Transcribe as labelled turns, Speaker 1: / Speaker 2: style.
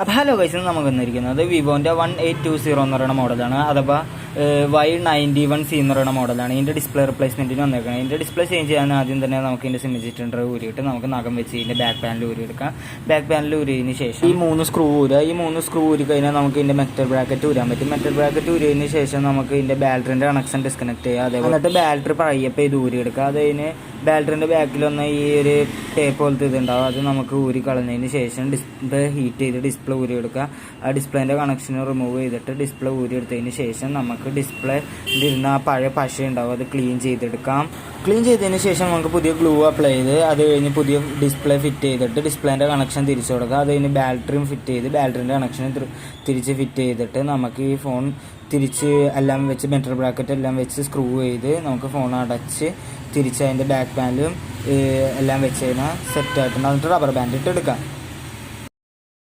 Speaker 1: അപ്പോൾ hello guys, നമുക്ക് വന്നിരിക്കുന്നത് വിവോൻ്റെ 1820 എന്ന് പറയുന്ന മോഡലാണ്. അഥവാ Y91C എന്ന് പറയുന്ന മോഡലാണ്. ഇതിൻ്റെ ഡിസ്പ്ലേ റിപ്ലേസ്മെൻറ്റിന് വന്നേക്കുന്നത്. ഇതിൻ്റെ ഡിസ്പ്ലേ ചേഞ്ച് ചെയ്യാൻ ആദ്യം തന്നെ നമുക്ക് ഇതിൻ്റെ സിമിജിറ്റർ ഊരിയിട്ട് നമുക്ക് നഖം വെച്ച് ഇതിൻ്റെ ബാക്ക് പാനൽ ഊരിയെടുക്കാം. ബാക്ക് പാനൽ ഊരിയതിന് ശേഷം ഈ മൂന്ന് സ്ക്രൂ ഊരി കഴിഞ്ഞാൽ നമുക്ക് ഇതിൻ്റെ മെറ്റൽ ബ്രാക്കറ്റ് ഊരാൻ പറ്റും. മെറ്റൽ ബ്രാക്കറ്റ് ഊരിയതിന് ശേഷം നമുക്ക് ഇതിൻ്റെ ബാറ്ററിൻ്റെ കണക്ഷൻ ഡിസ്കണക്ട് ചെയ്യുക. അതേപോലെ എന്നിട്ട് ബാറ്ററി പഴയപ്പോൾ ഇത് ഊരിയെടുക്കുക. അതിന് ബാറ്ററിൻ്റെ ബാക്കിലൊന്ന് ഈ ഒരു ടേപ്പ് പോലത്തെ ഇതുണ്ടാവും. അത് നമുക്ക് ഊരി കളഞ്ഞതിന് ശേഷം ഡിസ്പ്ലേ ഹീറ്റ് ചെയ്ത് ഡിസ്പ്ലേ ഊരിയെടുക്കുക. ആ ഡിസ്പ്ലേൻ്റെ കണക്ഷൻ റിമൂവ് ചെയ്തിട്ട് ഡിസ്പ്ലേ ഊരിയെടുത്തതിന് ശേഷം നമുക്ക് ഡിസ്പ്ലേ ഇരുന്ന ആ പഴയ പശ ഉണ്ടാവും, അത് ക്ലീൻ ചെയ്തെടുക്കാം. ക്ലീൻ ചെയ്തതിന് ശേഷം നമുക്ക് പുതിയ ഗ്ലൂ അപ്ലൈ ചെയ്ത് അത് കഴിഞ്ഞ് പുതിയ ഡിസ്പ്ലേ ഫിറ്റ് ചെയ്തിട്ട് ഡിസ്പ്ലേൻ്റെ കണക്ഷൻ തിരിച്ചു കൊടുക്കുക. അത് കഴിഞ്ഞ് ബാറ്ററിയും ഫിറ്റ് ചെയ്ത് ബാറ്ററിൻ്റെ കണക്ഷൻ തിരിച്ച് ഫിറ്റ് ചെയ്തിട്ട് നമുക്ക് ഈ ഫോൺ തിരിച്ച് എല്ലാം വെച്ച് മെറ്റൽ ബ്രാക്കറ്റ് എല്ലാം വെച്ച് സ്ക്രൂ ചെയ്ത് നമുക്ക് ഫോൺ അടച്ച് തിരിച്ച് അതിൻ്റെ ബാക്ക് പാനലും എല്ലാം വെച്ച് കഴിഞ്ഞാൽ സെറ്റായിട്ടുണ്ട്. എന്നിട്ട് റബ്ബർ ബാൻഡ് ഇട്ട് എടുക്കാം.